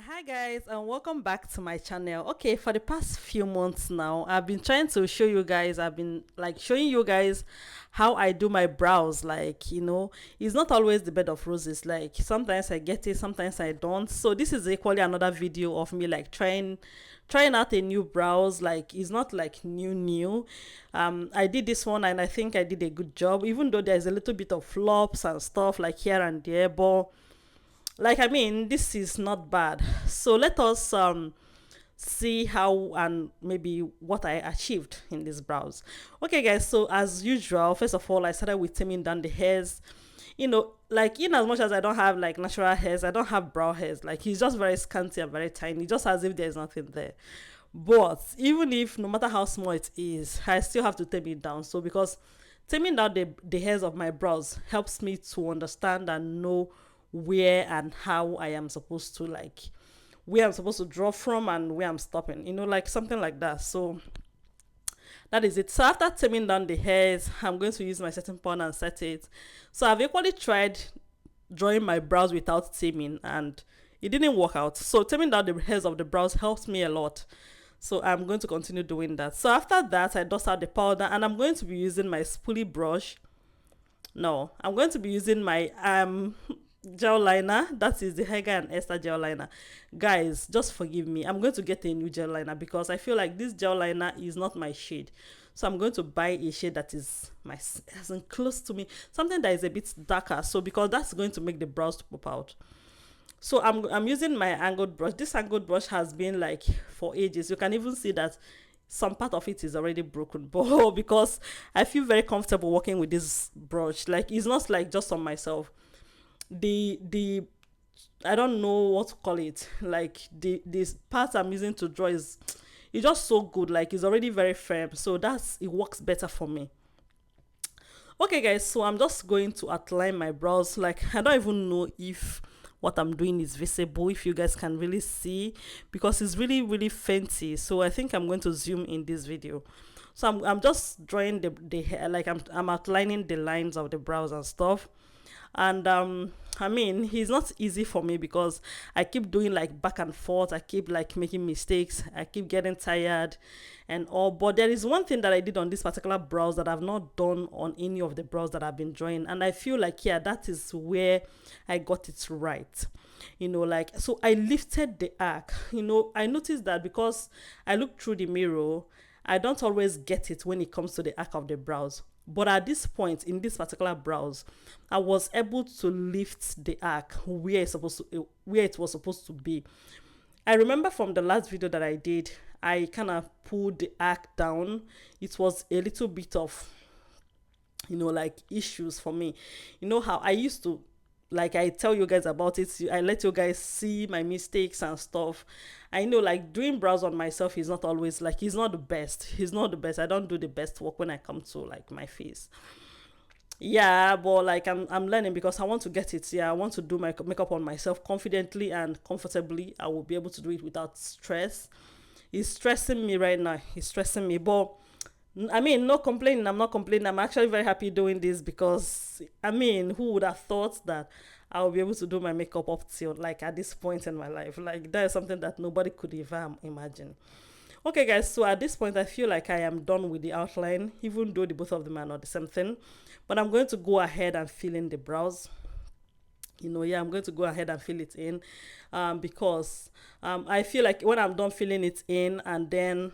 Hi guys, and welcome back to my channel. Okay, for the past few months now, I've been trying to show you guys, I've been like showing you guys how I do my brows. Like, it's not always the bed of roses. Like, sometimes I get it, sometimes I don't. So this is equally another video of me like trying out a new brows. Like, it's not like new. I did this one and I think I did a good job, even though there's a little bit of flops and stuff like here and there, but like, I mean, this is not bad. So let us see how and maybe what I achieved in this brows. Okay guys, so as usual, first of all, I started with trimming down the hairs. Like, in as much as I don't have like natural hairs, I don't have brow hairs. Like, it's just very scanty and very tiny, just as if there's nothing there. But even if, no matter how small it is, I still have to trim it down. So because trimming down the hairs of my brows helps me to understand and know where and how I am supposed to, like, where I'm supposed to draw from and where I'm stopping, like something like that. So that is it. So after trimming down the hairs, I'm going to use my setting powder and set it. So I've equally tried drawing my brows without trimming and it didn't work out. So trimming down the hairs of the brows helps me a lot. So I'm going to continue doing that. So after that, I dust out the powder and I'm going to be using my spoolie brush. No, I'm going to be using my gel liner. That is the Hegai and Esther gel liner. Guys, just forgive me, I'm going to get a new gel liner because I feel like this gel liner is not my shade. So I'm going to buy a shade that is my as in close to me, something that is a bit darker, so because that's going to make the brows to pop out. So I'm using my angled brush. This angled brush has been like for ages. You can even see that some part of it is already broken, but because I feel very comfortable working with this brush, like it's not like just on myself. The I don't know what to call it. Like this part I'm using to draw is, it's just so good. Like, it's already very firm, so it works better for me. Okay guys, so I'm just going to outline my brows. Like, I don't even know if what I'm doing is visible, if you guys can really see, because it's really fancy. So I think I'm going to zoom in this video. So I'm just drawing the hair, like I'm outlining the lines of the brows and stuff. And I mean, it's not easy for me because I keep doing like back and forth, I keep like making mistakes, I keep getting tired and all. But there is one thing that I did on this particular brows that I've not done on any of the brows that I've been drawing, and I feel like, yeah, that is where I got it right. Like, so I lifted the arc. I noticed that because I look through the mirror, I don't always get it when it comes to the arc of the brows. But at this point in this particular brows, I was able to lift the arc where it was supposed to be. I remember from the last video that I did, I kind of pulled the arc down. It was a little bit of, like, issues for me. You know how I used to, like, I tell you guys about it, I let you guys see my mistakes and stuff. I know, like, doing brows on myself is not always, like, he's not the best. I don't do the best work when I come to, like, my face. Yeah, but like, I'm learning because I want to get it. Yeah, I want to do my makeup on myself confidently and comfortably. I will be able to do it without stress. It's stressing me right now. It's stressing me, but I mean, no complaining. I'm not complaining. I'm actually very happy doing this because, I mean, who would have thought that I will be able to do my makeup up till, like, at this point in my life? Like, that is something that nobody could ever imagine. Okay, guys, so at this point, I feel like I am done with the outline, even though the both of them are not the same thing. But I'm going to go ahead and fill in the brows. Yeah, I'm going to go ahead and fill it in because I feel like when I'm done filling it in, and then,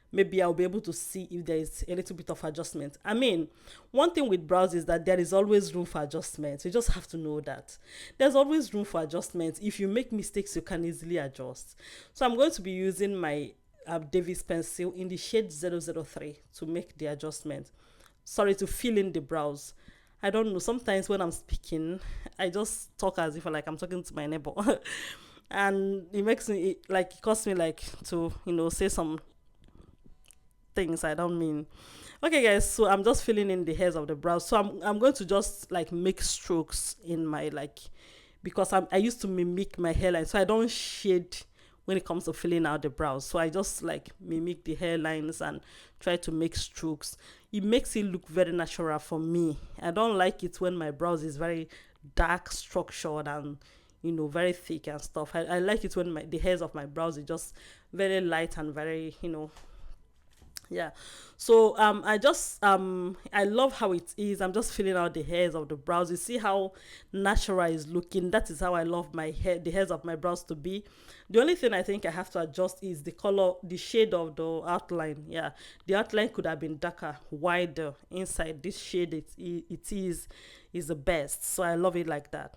maybe I'll be able to see if there is a little bit of adjustment. I mean, one thing with brows is that there is always room for adjustment. You just have to know that. There's always room for adjustment. If you make mistakes, you can easily adjust. So I'm going to be using my Davis pencil in the shade 003 to make the adjustment. Sorry, to fill in the brows. I don't know. Sometimes when I'm speaking, I just talk as if like I'm talking to my neighbor. And it makes me, like, it causes me like to, say some things I don't mean. Okay guys, so I'm just filling in the hairs of the brows. So I'm going to just like make strokes in my, like, because I used to mimic my hairline, so I don't shade when it comes to filling out the brows. So I just like mimic the hairlines and try to make strokes. It makes it look very natural for me. I don't like it when my brows is very dark structured and very thick and stuff. I like it when the hairs of my brows is just very light and very, yeah. So I love how it is. I'm just filling out the hairs of the brows. You see how natural is looking. That is how I love my hair, the hairs of my brows to be. The only thing I think I have to adjust is the color, the shade of the outline. Yeah, the outline could have been darker, wider inside. This shade it is the best. So I love it like that.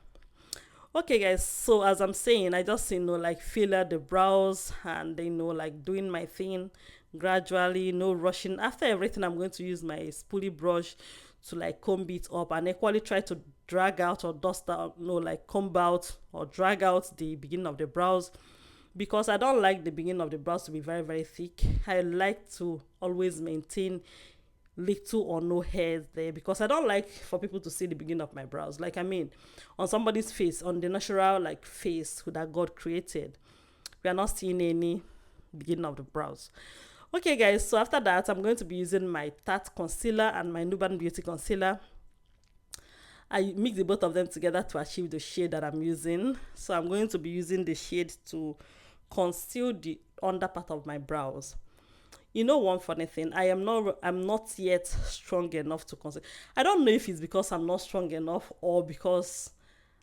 Okay, guys, so as I'm saying, I just, like fill out the brows and, like doing my thing gradually, no rushing. After everything, I'm going to use my spoolie brush to like comb it up and equally try to drag out or dust out, like comb out or drag out the beginning of the brows, because I don't like the beginning of the brows to be very, very thick. I like to always maintain little or no hairs there, because I don't like for people to see the beginning of my brows. Like, I mean, on somebody's face, on the natural like face that God created, we are not seeing any beginning of the brows. Okay, guys, so after that, I'm going to be using my Tarte concealer and my Nuban Beauty concealer. I mix the both of them together to achieve the shade that I'm using. So I'm going to be using the shade to conceal the under part of my brows. One funny thing, I'm not yet strong enough to conceal. I don't know if it's because I'm not strong enough, or because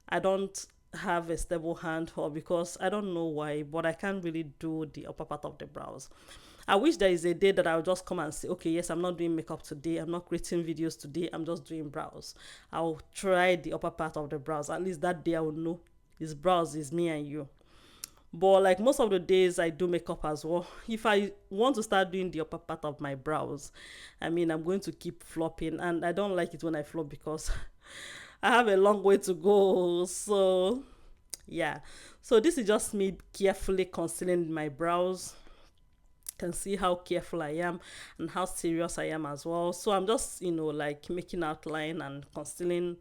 I don't have a stable hand, or because I don't know why, but I can't really do the upper part of the brows. I wish there is a day that I'll just come and say, okay, yes, I'm not doing makeup today, I'm not creating videos today, I'm just doing brows. I'll try the upper part of the brows. At least that day I will know this brows is me and you. But like most of the days I do makeup as well. If I want to start doing the upper part of my brows, I mean, I'm going to keep flopping, and I don't like it when I flop, because I have a long way to go. So yeah, so this is just me carefully concealing my brows. Can see how careful I am and how serious I am as well. So I'm just, like making outline and concealing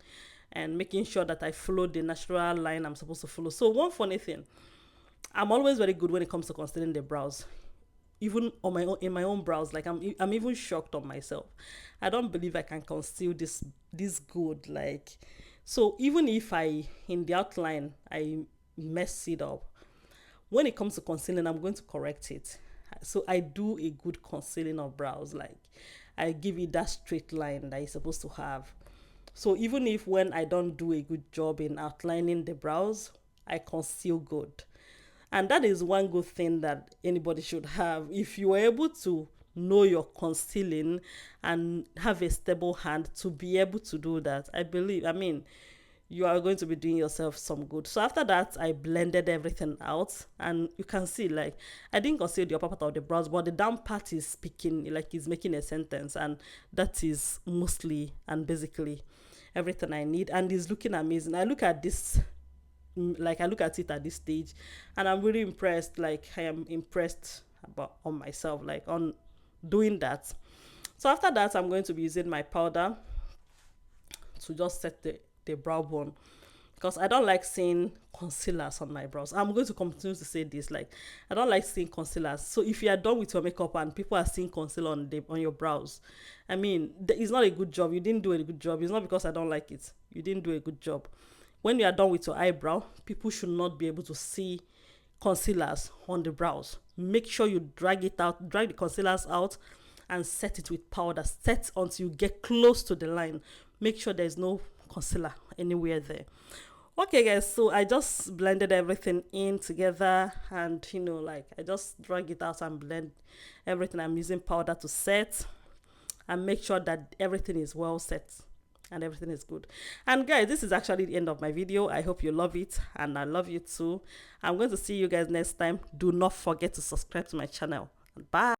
and making sure that I follow the natural line I'm supposed to follow. So one funny thing, I'm always very good when it comes to concealing the brows. Even on my own, in my own brows, like I'm even shocked on myself. I don't believe I can conceal this good. Like, so even if I in the outline I mess it up, when it comes to concealing, I'm going to correct it. So I do a good concealing of brows. Like, I give it that straight line that it's supposed to have. So even if when I don't do a good job in outlining the brows, I conceal good. And that is one good thing that anybody should have. If you are able to know your concealing and have a stable hand to be able to do that, I mean, you are going to be doing yourself some good. So after that, I blended everything out, and you can see, like, I didn't conceal the upper part of the brows, but the down part is speaking, like it's making a sentence, and that is mostly and basically everything I need, and it's looking amazing. I look at this, like I look at it at this stage, and I'm really impressed. Like, I am impressed about on myself, like on doing that. So after that, I'm going to be using my powder to just set the brow bone, because I don't like seeing concealers on my brows. I'm going to continue to say this, like, I don't like seeing concealers. So if you are done with your makeup and people are seeing concealer on your brows, I mean, it's not a good job. You didn't do a good job. It's not because I don't like it. You didn't do a good job. When you are done with your eyebrow, people should not be able to see concealers on the brows. Make sure you drag the concealers out and set it with powder. Set until you get close to the line. Make sure there's no concealer anywhere there. Okay, guys, so I just blended everything in together, and like I just drag it out and blend everything. I'm using powder to set and make sure that everything is well set and everything is good. And guys, this is actually the end of my video. I hope you love it, and I love you too. I'm going to see you guys next time. Do not forget to subscribe to my channel. Bye.